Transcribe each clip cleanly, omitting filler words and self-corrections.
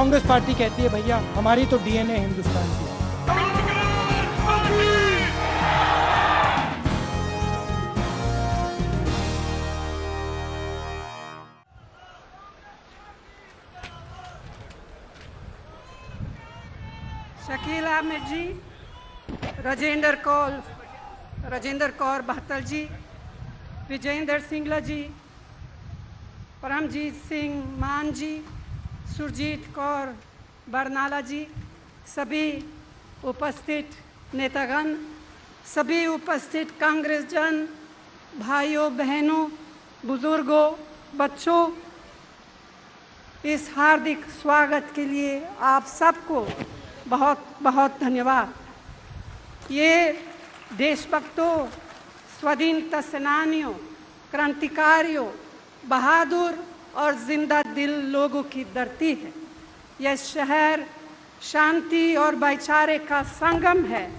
Congress party कहती है भैया हमारी तो डीएनए हिंदुस्तान की है। शकील अहमद जी, राजेंद्र कौर बहतल जी, विजेंद्र सिंगला जी, परमजीत सिंह मान जी, सुरजीत कौर बरनाला जी, सभी उपस्थित नेतागण, सभी उपस्थित कांग्रेस जन, भाइयों बहनों, बुजुर्गों, बच्चों, इस हार्दिक स्वागत के लिए आप सबको बहुत बहुत धन्यवाद। ये देशभक्तों, स्वाधीनता सेनानियों, क्रांतिकारियों, बहादुर और जिंदा दिल लोगों की धरती है। यह शहर शांति और भाईचारे का संगम है।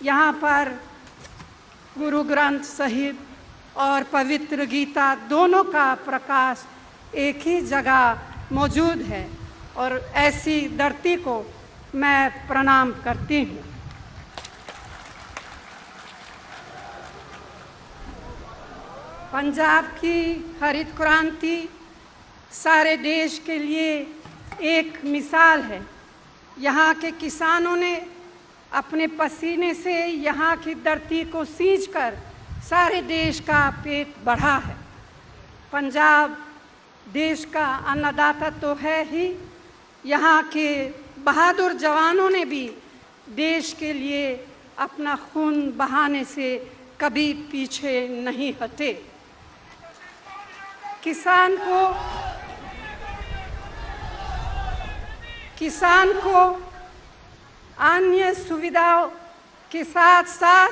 यहाँ पर गुरु ग्रंथ साहिब और पवित्र गीता दोनों का प्रकाश एक ही जगह मौजूद है और ऐसी धरती को मैं प्रणाम करती हूँ। पंजाब की हरित क्रांति सारे देश के लिए एक मिसाल है। यहाँ के किसानों ने अपने पसीने से यहाँ की धरती को सींचकर सारे देश का पेट बढ़ा है। पंजाब देश का अन्नदाता तो है ही, यहाँ के बहादुर जवानों ने भी देश के लिए अपना खून बहाने से कभी पीछे नहीं हटे। किसान को अन्य सुविधाओं के साथ साथ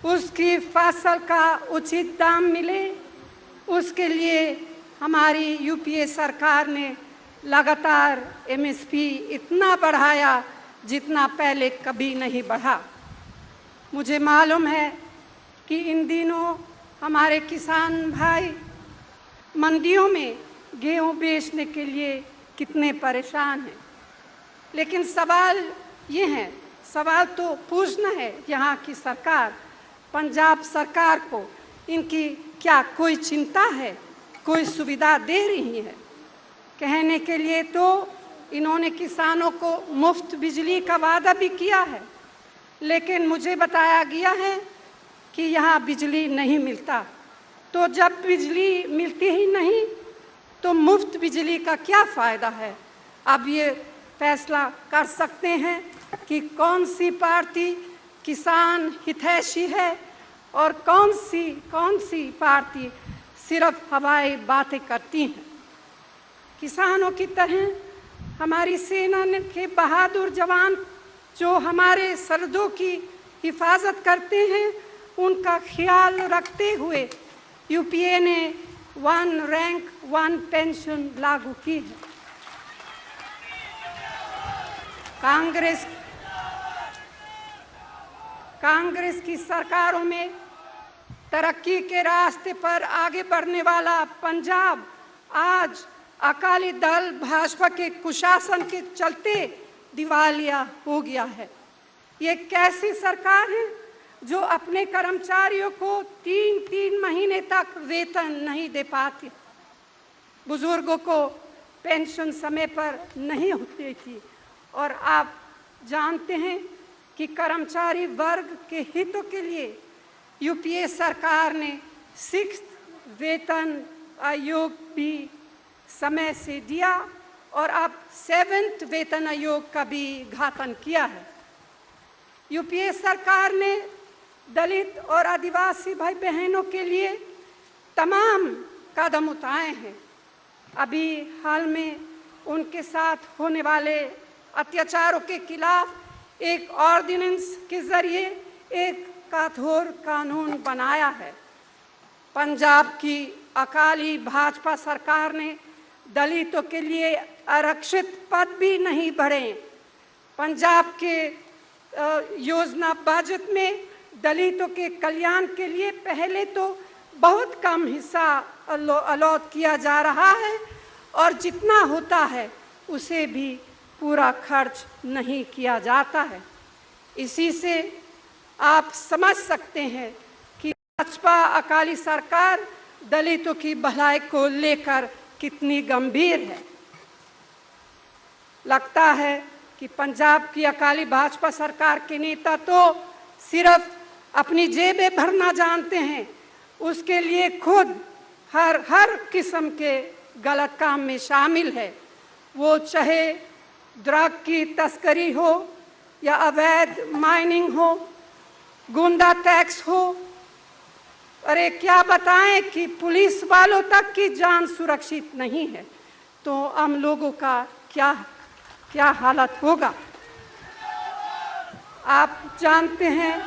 उसकी फसल का उचित दाम मिले, उसके लिए हमारी यूपीए सरकार ने लगातार एमएसपी इतना बढ़ाया जितना पहले कभी नहीं बढ़ा। मुझे मालूम है कि इन दिनों हमारे किसान भाई मंडियों में गेहूं बेचने के लिए कितने परेशान हैं, लेकिन सवाल ये है, सवाल तो पूछना है यहाँ की सरकार, पंजाब सरकार को, इनकी क्या कोई चिंता है, कोई सुविधा दे रही है? कहने के लिए तो इन्होंने किसानों को मुफ्त बिजली का वादा भी किया है, लेकिन मुझे बताया गया है कि यहाँ बिजली नहीं मिलता। तो जब बिजली मिलती ही नहीं तो मुफ्त बिजली का क्या फ़ायदा है? अब ये फैसला कर सकते हैं कि कौन सी पार्टी किसान हितैषी है और कौन सी पार्टी सिर्फ हवाई बातें करती हैं। किसानों की तरह हमारी सेना के बहादुर जवान जो हमारे सरहदों की हिफाजत करते हैं, उनका ख्याल रखते हुए यूपीए ने 1 रैंक 1 पेंशन लागू की है। कांग्रेस की सरकारों में तरक्की के रास्ते पर आगे बढ़ने वाला पंजाब आज अकाली दल भाजपा के कुशासन के चलते दिवालिया हो गया है। ये कैसी सरकार है जो अपने कर्मचारियों को 3-3 महीने तक वेतन नहीं दे पाती, बुजुर्गों को पेंशन समय पर नहीं होती थी, और आप जानते हैं कि कर्मचारी वर्ग के हितों के लिए यूपीए सरकार ने 6th वेतन आयोग भी समय से दिया और अब 7th वेतन आयोग का भी घातन किया है। यूपीए सरकार ने दलित और आदिवासी भाई बहनों के लिए तमाम कदम उठाए हैं। अभी हाल में उनके साथ होने वाले अत्याचारों के खिलाफ एक ऑर्डिनेंस के जरिए एक कठोर कानून बनाया है। पंजाब की अकाली भाजपा सरकार ने दलितों के लिए आरक्षित पद भी नहीं बढ़े। पंजाब के योजना बजट में दलितों के कल्याण के लिए पहले तो बहुत कम हिस्सा अलॉट किया जा रहा है और जितना होता है उसे भी पूरा खर्च नहीं किया जाता है। इसी से आप समझ सकते हैं कि भाजपा अकाली सरकार दलितों की भलाई को लेकर कितनी गंभीर है। लगता है कि पंजाब की अकाली भाजपा सरकार के नेता तो सिर्फ अपनी जेबें भरना जानते हैं, उसके लिए खुद हर किस्म के गलत काम में शामिल है। वो चाहे ड्रग की तस्करी हो या अवैध माइनिंग हो, गुंडा टैक्स हो, अरे क्या बताएं कि पुलिस वालों तक की जान सुरक्षित नहीं है, तो हम लोगों का क्या हालत होगा। आप जानते हैं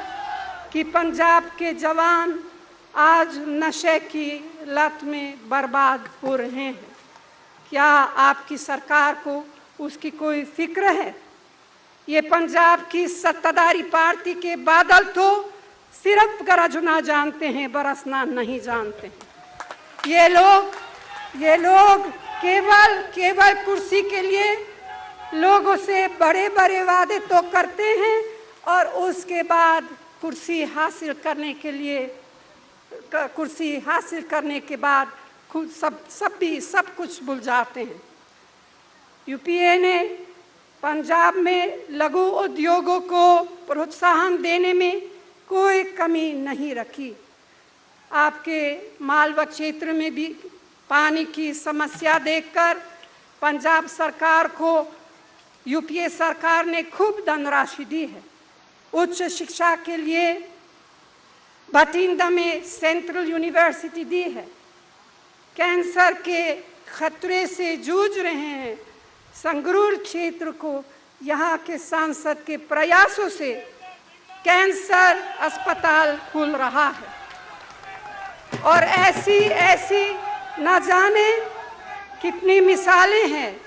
कि पंजाब के जवान आज नशे की लत में बर्बाद हो रहे हैं। क्या आपकी सरकार को उसकी कोई फिक्र है? ये पंजाब की सत्ताधारी पार्टी के बादल तो सिर्फ गरजना जानते हैं, बरसना नहीं जानते हैं। ये लोग केवल कुर्सी के लिए लोगों से बड़े बड़े वादे तो करते हैं और उसके बाद कुर्सी हासिल करने के बाद खुद सब कुछ भूल जाते हैं। यूपीए ने पंजाब में लघु उद्योगों को प्रोत्साहन देने में कोई कमी नहीं रखी। आपके मालवा क्षेत्र में भी पानी की समस्या देखकर पंजाब सरकार को यूपीए सरकार ने खूब धनराशि दी है। उच्च शिक्षा के लिए बठिंडा में सेंट्रल यूनिवर्सिटी दी है। कैंसर के खतरे से जूझ रहे हैं संगरूर क्षेत्र को यहाँ के सांसद के प्रयासों से कैंसर अस्पताल खुल रहा है। और ऐसी न जाने कितनी मिसालें हैं।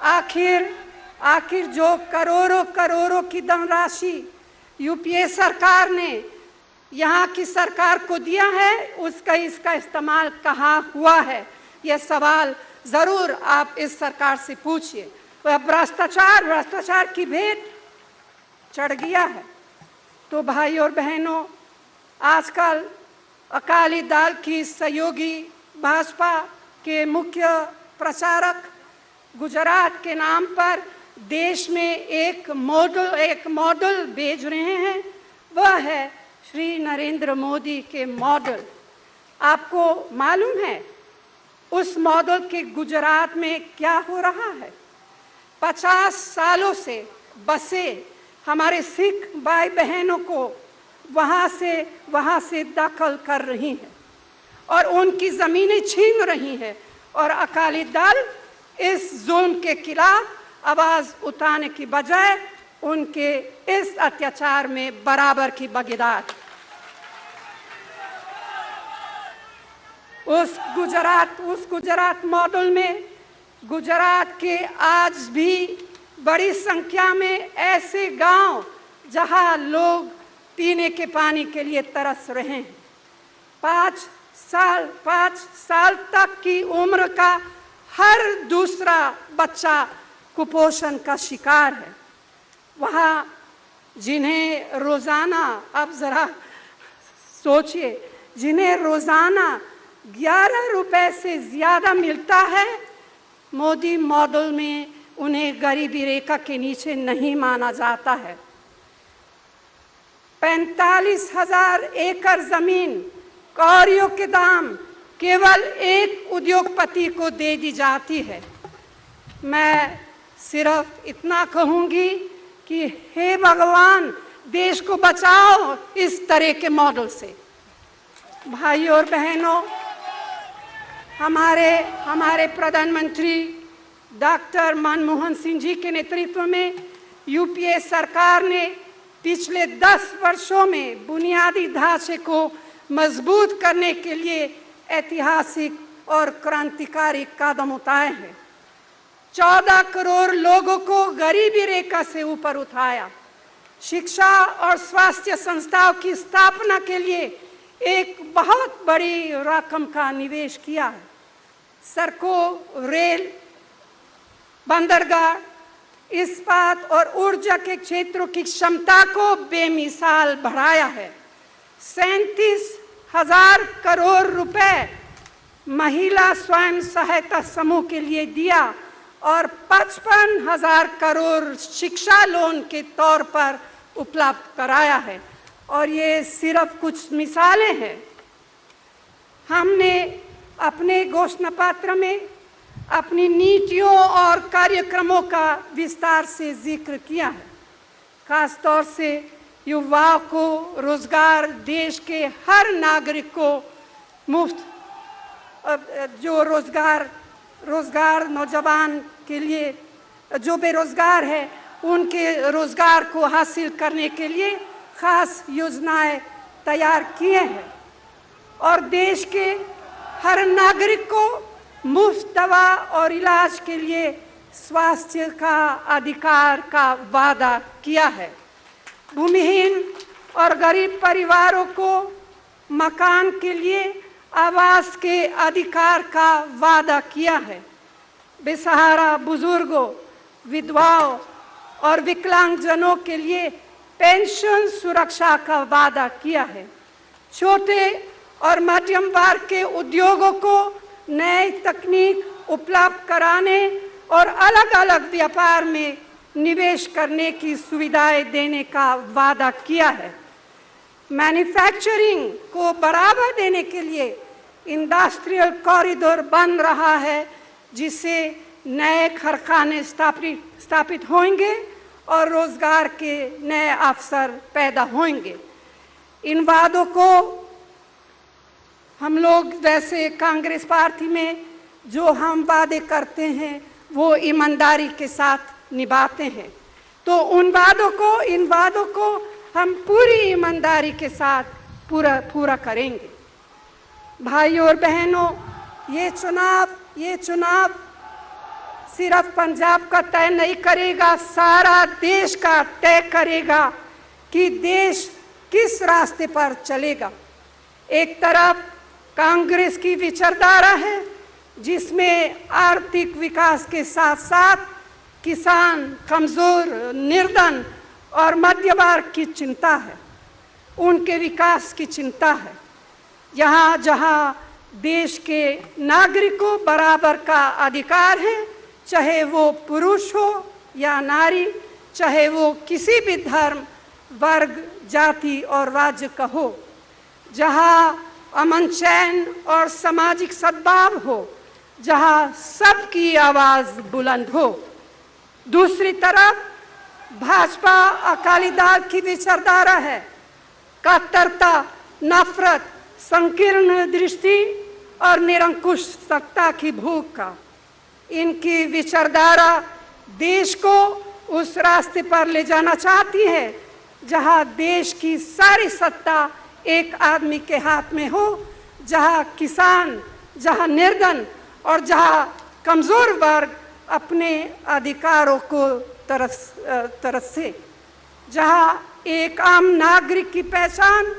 आखिर जो करोड़ों की धनराशि यूपीए सरकार ने यहाँ की सरकार को दिया है, इसका इस्तेमाल कहाँ हुआ है, यह सवाल जरूर आप इस सरकार से पूछिए। वह भ्रष्टाचार की भेंट चढ़ गया है। तो भाई और बहनों, आजकल अकाली दल की सहयोगी भाजपा के मुख्य प्रचारक गुजरात के नाम पर देश में एक मॉडल भेज रहे हैं। वह है श्री नरेंद्र मोदी के मॉडल। आपको मालूम है उस मॉडल के गुजरात में क्या हो रहा है? 50 सालों से बसे हमारे सिख भाई बहनों को वहाँ से दखल कर रही हैं और उनकी ज़मीनें छीन रही हैं। और अकाली दल इस जुल्म के खिलाफ आवाज़ उठाने की बजाय उनके इस अत्याचार में बराबर की भागीदार। उस गुजरात मॉडल में गुजरात के आज भी बड़ी संख्या में ऐसे गांव जहां लोग पीने के पानी के लिए तरस रहे हैं। 5 साल तक की उम्र का हर दूसरा बच्चा कुपोषण का शिकार है। वहाँ जिन्हें रोज़ाना, आप ज़रा सोचिए, जिन्हें रोज़ाना 11 रुपए से ज़्यादा मिलता है, मोदी मॉडल में उन्हें गरीबी रेखा के नीचे नहीं माना जाता है। 45,000 एकड़ ज़मीन कौड़ियों के दाम केवल एक उद्योगपति को दे दी जाती है। मैं सिर्फ इतना कहूँगी कि हे भगवान, देश को बचाओ इस तरह के मॉडल से। भाई और बहनों, हमारे प्रधानमंत्री डॉक्टर मनमोहन सिंह जी के नेतृत्व में यूपीए सरकार ने पिछले 10 वर्षों में बुनियादी ढांचे को मजबूत करने के लिए ऐतिहासिक और क्रांतिकारी कदम उठाए हैं। 14 करोड़ लोगों को गरीबी रेखा से ऊपर उठाया। शिक्षा और स्वास्थ्य संस्थाओं की स्थापना के लिए एक बहुत बड़ी रकम का निवेश किया है। सड़कों, रेल बंदरगाह, इस्पात और ऊर्जा के क्षेत्रों की क्षमता को बेमिसाल बढ़ाया है। 37,000 करोड़ रुपए महिला स्वयं सहायता समूह के लिए दिया और 55,000 करोड़ शिक्षा लोन के तौर पर उपलब्ध कराया है। और ये सिर्फ कुछ मिसालें हैं। हमने अपने घोषणा पत्र में अपनी नीतियों और कार्यक्रमों का विस्तार से जिक्र किया है। खास तौर से युवाओं को रोजगार, देश के हर नागरिक को मुफ्त जो रोजगार नौजवान के लिए जो बेरोजगार है उनके रोजगार को हासिल करने के लिए खास योजनाएं तैयार किए हैं और देश के हर नागरिक को मुफ्त दवा और इलाज के लिए स्वास्थ्य का अधिकार का वादा किया है। भूमिहीन और गरीब परिवारों को मकान के लिए आवास के अधिकार का वादा किया है। बेसहारा बुजुर्गों, विधवाओं और विकलांगजनों के लिए पेंशन सुरक्षा का वादा किया है। छोटे और मध्यम वर्ग के उद्योगों को नई तकनीक उपलब्ध कराने और अलग अलग व्यापार में निवेश करने की सुविधाएं देने का वादा किया है। मैन्युफैक्चरिंग को बढ़ावा देने के लिए इंडस्ट्रियल कॉरिडोर बन रहा है, जिससे नए कारखाने स्थापित होंगे और रोजगार के नए अवसर पैदा होंगे। इन वादों को हम लोग वैसे कांग्रेस पार्टी में जो हम वादे करते हैं वो ईमानदारी के साथ निभाते हैं। तो इन वादों को हम पूरी ईमानदारी के साथ पूरा करेंगे। भाइयों और बहनों, ये चुनाव सिर्फ पंजाब का तय नहीं करेगा, सारा देश का तय करेगा कि देश किस रास्ते पर चलेगा। एक तरफ कांग्रेस की विचारधारा है जिसमें आर्थिक विकास के साथ साथ किसान, कमजोर, निर्धन और मध्य वर्ग की चिंता है, उनके विकास की चिंता है। जहाँ देश के नागरिकों बराबर का अधिकार है, चाहे वो पुरुष हो या नारी, चाहे वो किसी भी धर्म, वर्ग, जाति और राज्य का हो, जहाँ अमन, चैन और सामाजिक सद्भाव हो, जहाँ सबकी आवाज बुलंद हो। दूसरी तरफ भाजपा अकाली दल की विचारधारा है कट्टरता, नफरत, संकीर्ण दृष्टि और निरंकुश सत्ता की भूख का। इनकी विचारधारा देश को उस रास्ते पर ले जाना चाहती है जहां देश की सारी सत्ता एक आदमी के हाथ में हो, जहां किसान, जहां निर्धन और जहां कमजोर वर्ग अपने अधिकारों को तरसे, जहां एक आम नागरिक की पहचान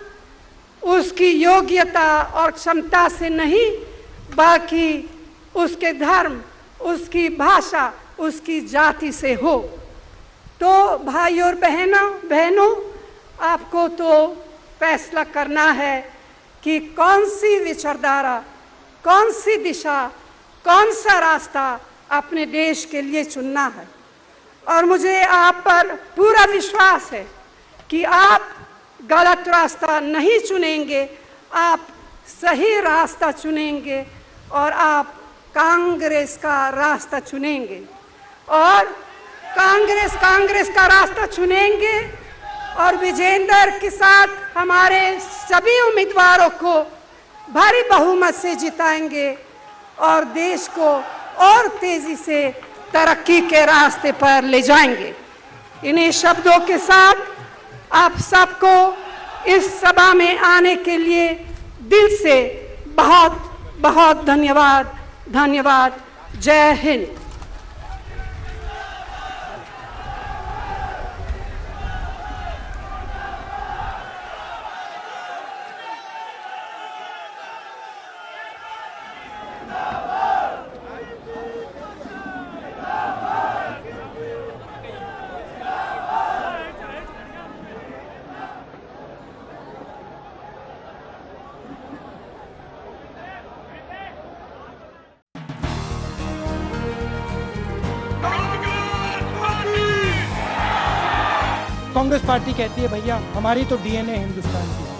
उसकी योग्यता और क्षमता से नहीं, बल्कि उसके धर्म, उसकी भाषा, उसकी जाति से हो। तो भाइयों और बहनों, आपको तो फैसला करना है कि कौन सी विचारधारा, कौन सी दिशा, कौन सा रास्ता अपने देश के लिए चुनना है। और मुझे आप पर पूरा विश्वास है कि आप गलत रास्ता नहीं चुनेंगे, आप सही रास्ता चुनेंगे और आप कांग्रेस का रास्ता चुनेंगे और कांग्रेस का रास्ता चुनेंगे और विजेंद्र के साथ हमारे सभी उम्मीदवारों को भारी बहुमत से जिताएंगे और देश को और तेजी से तरक्की के रास्ते पर ले जाएंगे। इन्हीं शब्दों के साथ आप सबको इस सभा में आने के लिए दिल से बहुत बहुत धन्यवाद। जय हिंद। कांग्रेस पार्टी कहती है भैया हमारी तो डीएनए हिंदुस्तान की है।